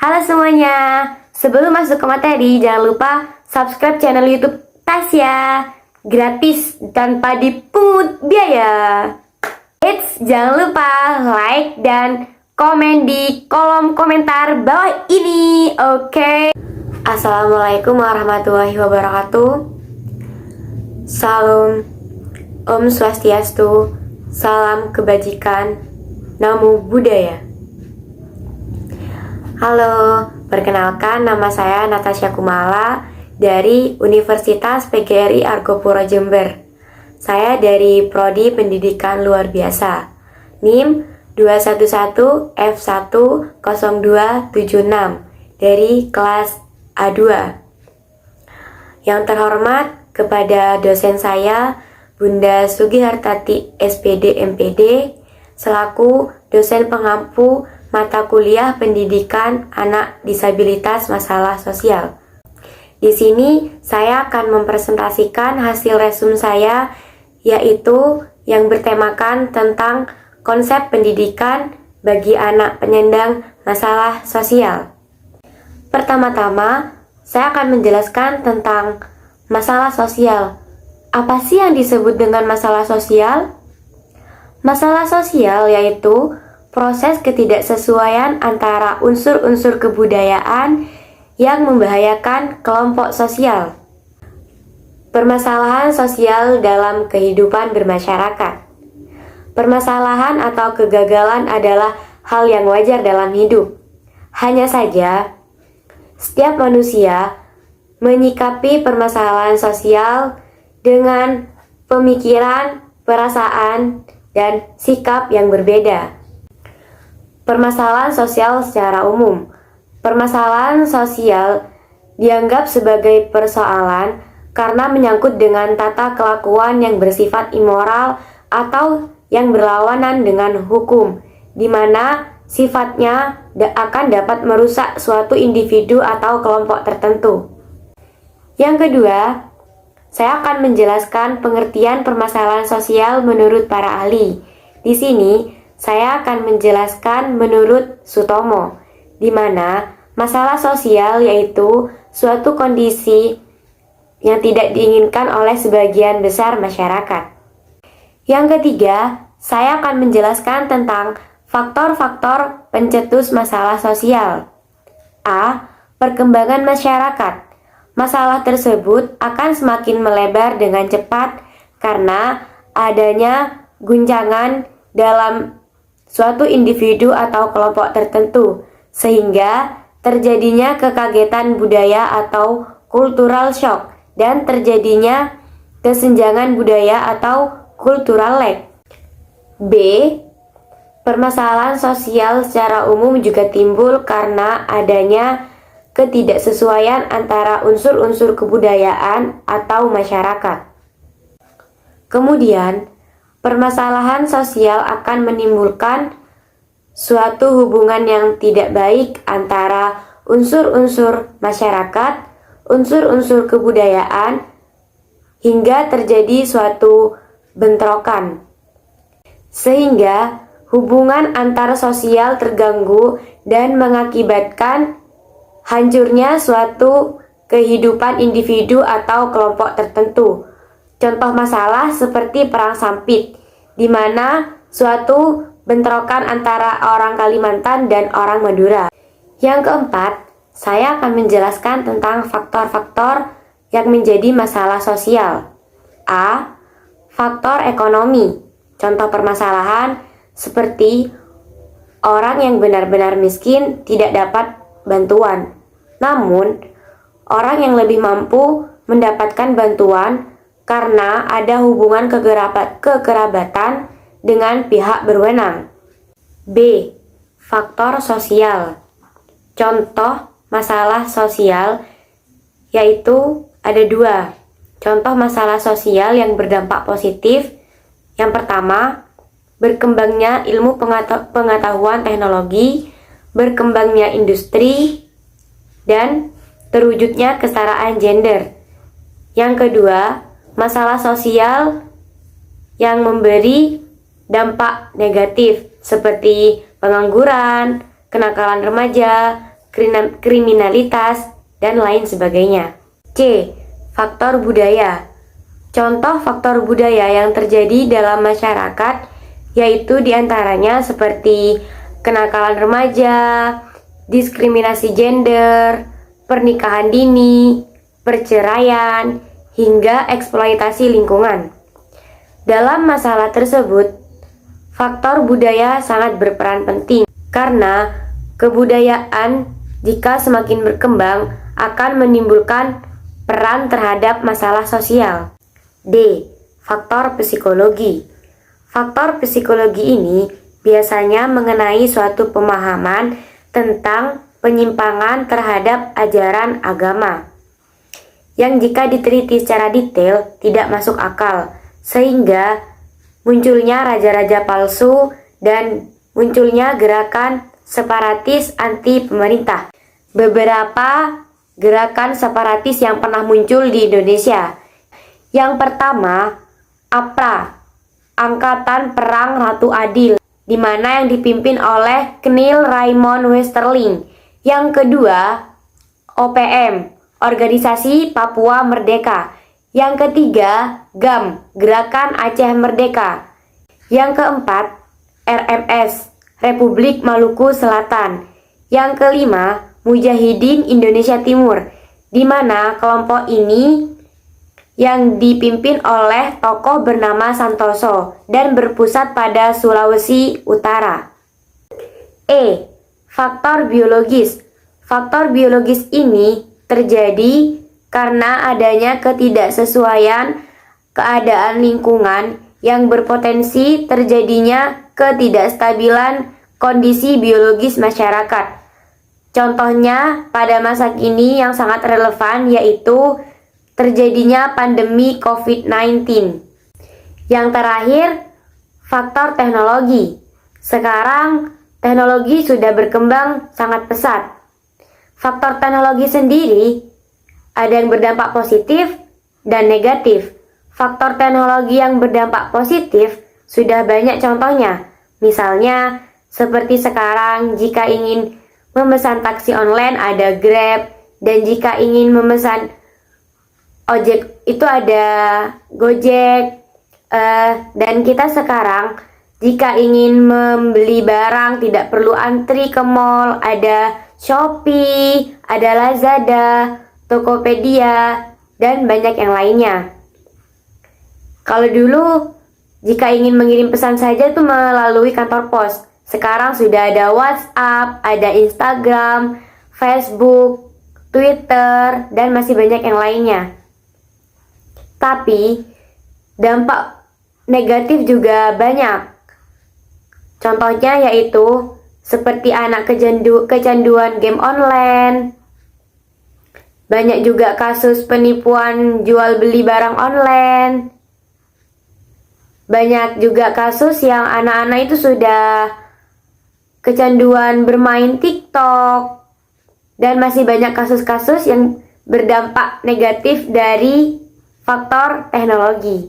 Halo semuanya, sebelum masuk ke materi, jangan lupa subscribe channel YouTube Tasya, gratis tanpa dipungut biaya. Jangan lupa like dan komen di kolom komentar bawah ini, oke? Assalamualaikum warahmatullahi wabarakatuh. Salam, Om Swastiastu, salam kebajikan, Namo Buddhaya. Halo, perkenalkan nama saya Natasha Kumala dari Universitas PGRI Argopuro Jember. Saya dari Prodi Pendidikan Luar Biasa, NIM 211F10276 dari kelas A2. Yang terhormat kepada dosen saya, Bunda Sugihartati SPD MPD, selaku dosen pengampu mata kuliah pendidikan anak disabilitas masalah sosial. Di sini saya akan mempresentasikan hasil resume saya, yaitu yang bertemakan tentang konsep pendidikan bagi anak penyandang masalah sosial. Pertama-tama, saya akan menjelaskan tentang masalah sosial. Apa sih yang disebut dengan masalah sosial? Masalah sosial yaitu proses ketidaksesuaian antara unsur-unsur kebudayaan yang membahayakan kelompok sosial. Permasalahan sosial dalam kehidupan bermasyarakat. Permasalahan atau kegagalan adalah hal yang wajar dalam hidup. Hanya saja, setiap manusia menyikapi permasalahan sosial dengan pemikiran, perasaan, dan sikap yang berbeda. Permasalahan sosial secara umum. Permasalahan sosial dianggap sebagai persoalan karena menyangkut dengan tata kelakuan yang bersifat immoral atau yang berlawanan dengan hukum, di mana sifatnya akan dapat merusak suatu individu atau kelompok tertentu. Yang kedua, saya akan menjelaskan pengertian permasalahan sosial menurut para ahli. Di sini, saya akan menjelaskan menurut Sutomo, di mana masalah sosial yaitu suatu kondisi yang tidak diinginkan oleh sebagian besar masyarakat. Yang ketiga, saya akan menjelaskan tentang faktor-faktor pencetus masalah sosial. A. Perkembangan masyarakat. Masalah tersebut akan semakin melebar dengan cepat karena adanya guncangan dalam suatu individu atau kelompok tertentu, sehingga terjadinya kekagetan budaya atau cultural shock dan terjadinya kesenjangan budaya atau cultural lag. B. Permasalahan sosial secara umum juga timbul karena adanya ketidaksesuaian antara unsur-unsur kebudayaan atau masyarakat. Kemudian, permasalahan sosial akan menimbulkan suatu hubungan yang tidak baik antara unsur-unsur masyarakat, unsur-unsur kebudayaan, hingga terjadi suatu bentrokan. Sehingga hubungan antar sosial terganggu dan mengakibatkan hancurnya suatu kehidupan individu atau kelompok tertentu. Contoh masalah seperti perang sampit, di mana suatu bentrokan antara orang Kalimantan dan orang Madura. Yang keempat, saya akan menjelaskan tentang faktor-faktor yang menjadi masalah sosial. A. Faktor ekonomi. Contoh permasalahan seperti orang yang benar-benar miskin tidak dapat bantuan. Namun, orang yang lebih mampu mendapatkan bantuan karena ada hubungan kekerabatan dengan pihak berwenang. B. Faktor sosial. Contoh masalah sosial yaitu ada dua. Contoh masalah sosial yang berdampak positif. Yang pertama, berkembangnya ilmu pengetahuan teknologi, berkembangnya industri, dan terwujudnya kesetaraan gender. Yang kedua, masalah sosial yang memberi dampak negatif seperti pengangguran, kenakalan remaja, kriminalitas, dan lain sebagainya. C. Faktor budaya. Contoh faktor budaya yang terjadi dalam masyarakat yaitu diantaranya seperti kenakalan remaja, diskriminasi gender, pernikahan dini, perceraian, hingga eksploitasi lingkungan. Dalam masalah tersebut, faktor budaya sangat berperan penting karena kebudayaan jika semakin berkembang akan menimbulkan peran terhadap masalah sosial. D. Faktor psikologi. Faktor psikologi ini biasanya mengenai suatu pemahaman tentang penyimpangan terhadap ajaran agama yang jika diteliti secara detail tidak masuk akal, sehingga munculnya raja-raja palsu dan munculnya gerakan separatis anti pemerintah. Beberapa gerakan separatis yang pernah muncul di Indonesia. Yang pertama, APRA, Angkatan Perang Ratu Adil, di mana yang dipimpin oleh Knil Raymond Westerling. Yang kedua, OPM, Organisasi Papua Merdeka. Yang ketiga, GAM, Gerakan Aceh Merdeka. Yang keempat, RMS, Republik Maluku Selatan. Yang kelima, Mujahidin Indonesia Timur, di mana kelompok ini yang dipimpin oleh tokoh bernama Santoso dan berpusat pada Sulawesi Utara. E. Faktor biologis. Faktor biologis ini terjadi karena adanya ketidaksesuaian keadaan lingkungan yang berpotensi terjadinya ketidakstabilan kondisi biologis masyarakat. Contohnya pada masa kini yang sangat relevan yaitu terjadinya pandemi COVID-19. Yang terakhir, faktor teknologi. Sekarang teknologi sudah berkembang sangat pesat. Faktor teknologi sendiri ada yang berdampak positif dan negatif. Faktor teknologi yang berdampak positif sudah banyak contohnya. Misalnya seperti sekarang jika ingin memesan taksi online ada Grab, dan jika ingin memesan ojek itu ada Gojek. Dan kita sekarang jika ingin membeli barang tidak perlu antri ke mall, ada Shopee, ada Lazada, Tokopedia, dan banyak yang lainnya. Kalau dulu jika ingin mengirim pesan saja itu melalui kantor pos. Sekarang sudah ada WhatsApp, ada Instagram, Facebook, Twitter, dan masih banyak yang lainnya. Tapi dampak negatif juga banyak. Contohnya yaitu seperti anak kecanduan game online. Banyak juga kasus penipuan jual beli barang online. Banyak juga kasus yang anak-anak itu sudah kecanduan bermain TikTok. Dan masih banyak kasus-kasus yang berdampak negatif dari faktor teknologi.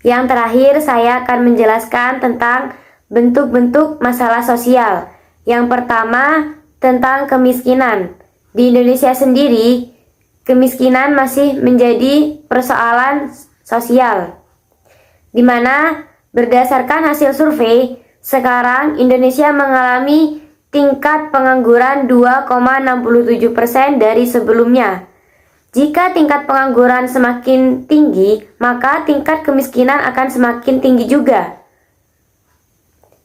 Yang terakhir saya akan menjelaskan tentang bentuk-bentuk masalah sosial. Yang pertama tentang kemiskinan. Di Indonesia sendiri, kemiskinan masih menjadi persoalan sosial, di mana berdasarkan hasil survei, sekarang Indonesia mengalami tingkat pengangguran 2,67% dari sebelumnya. Jika tingkat pengangguran semakin tinggi, maka tingkat kemiskinan akan semakin tinggi juga.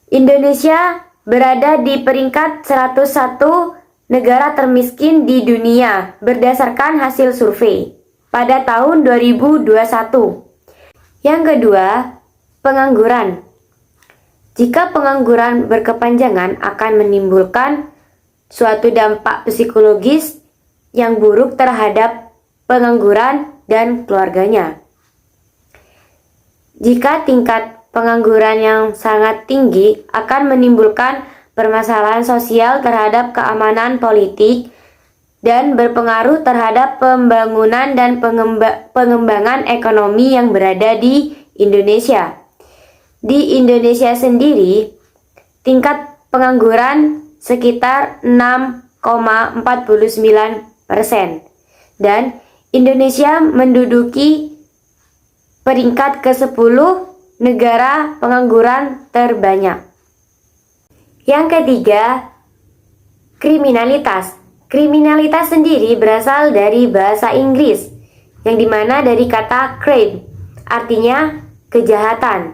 Indonesia berada di peringkat 101 negara termiskin di dunia berdasarkan hasil survei pada tahun 2021. Yang kedua, pengangguran. Jika pengangguran berkepanjangan akan menimbulkan suatu dampak psikologis yang buruk terhadap pengangguran dan keluarganya. Jika tingkat pengangguran yang sangat tinggi akan menimbulkan permasalahan sosial terhadap keamanan politik dan berpengaruh terhadap pembangunan dan pengembangan ekonomi yang berada di Indonesia. Di Indonesia sendiri, tingkat pengangguran sekitar 6,6%. dan Indonesia menduduki peringkat ke-10 negara pengangguran terbanyak. Yang ketiga, kriminalitas. Kriminalitas sendiri berasal dari bahasa Inggris, yang dimana dari kata crime, artinya kejahatan.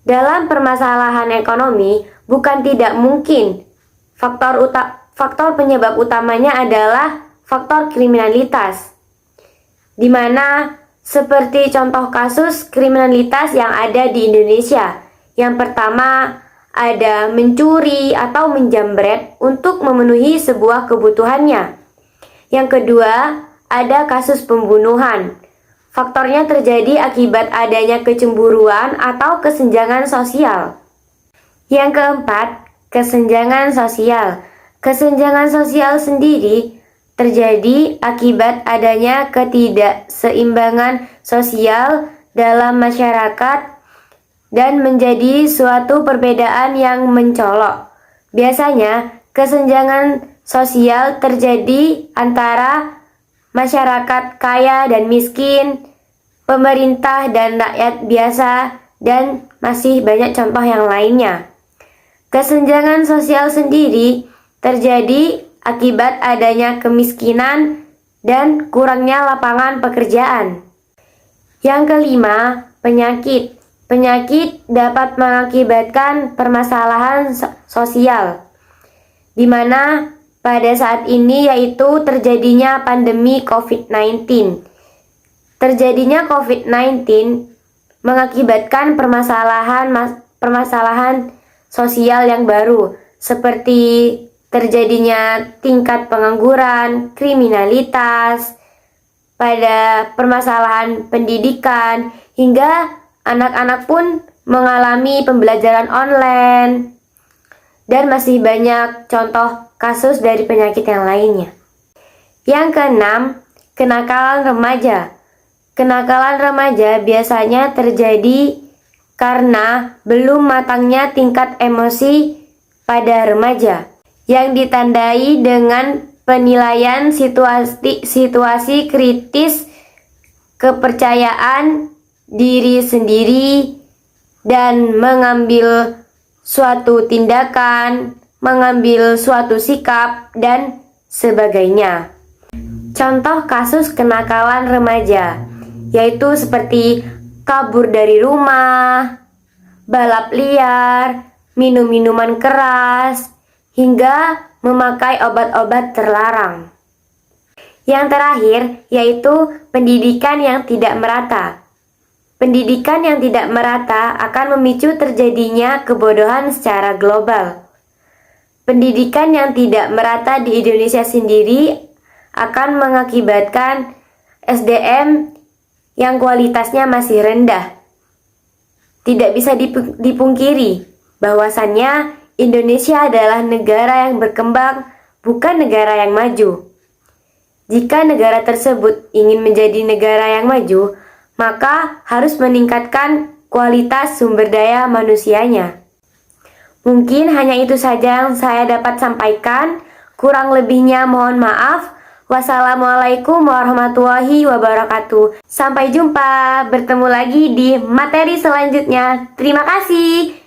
Dalam permasalahan ekonomi, bukan tidak mungkin faktor penyebab utamanya adalah faktor kriminalitas, di mana seperti contoh kasus kriminalitas yang ada di Indonesia. Yang pertama, ada mencuri atau menjamret untuk memenuhi sebuah kebutuhannya. Yang kedua, ada kasus pembunuhan. Faktornya terjadi akibat adanya kecemburuan atau kesenjangan sosial. Yang keempat, kesenjangan sosial. Kesenjangan sosial sendiri terjadi akibat adanya ketidakseimbangan sosial dalam masyarakat dan menjadi suatu perbedaan yang mencolok. Biasanya, kesenjangan sosial terjadi antara masyarakat kaya dan miskin, pemerintah dan rakyat biasa, dan masih banyak contoh yang lainnya. Kesenjangan sosial sendiri terjadi akibat adanya kemiskinan dan kurangnya lapangan pekerjaan. Yang kelima, penyakit. Penyakit dapat mengakibatkan permasalahan sosial, di mana pada saat ini yaitu terjadinya pandemi COVID-19. Terjadinya COVID-19 mengakibatkan permasalahan sosial yang baru, seperti terjadinya tingkat pengangguran, kriminalitas, pada permasalahan pendidikan, hingga anak-anak pun mengalami pembelajaran online, dan masih banyak contoh kasus dari penyakit yang lainnya. Yang keenam, kenakalan remaja. Kenakalan remaja biasanya terjadi karena belum matangnya tingkat emosi pada remaja, yang ditandai dengan penilaian situasi kritis, kepercayaan diri sendiri, dan mengambil suatu tindakan, mengambil suatu sikap, dan sebagainya. Contoh kasus kenakalan remaja yaitu seperti kabur dari rumah, balap liar, minum minuman keras, hingga memakai obat-obat terlarang. Yang terakhir yaitu pendidikan yang tidak merata. Pendidikan yang tidak merata akan memicu terjadinya kebodohan secara global. Pendidikan yang tidak merata di Indonesia sendiri akan mengakibatkan SDM yang kualitasnya masih rendah. Tidak bisa dipungkiri bahwasannya Indonesia adalah negara yang berkembang, bukan negara yang maju. Jika negara tersebut ingin menjadi negara yang maju, maka harus meningkatkan kualitas sumber daya manusianya. Mungkin hanya itu saja yang saya dapat sampaikan. Kurang lebihnya mohon maaf. Wassalamualaikum warahmatullahi wabarakatuh. Sampai jumpa, bertemu lagi di materi selanjutnya. Terima kasih.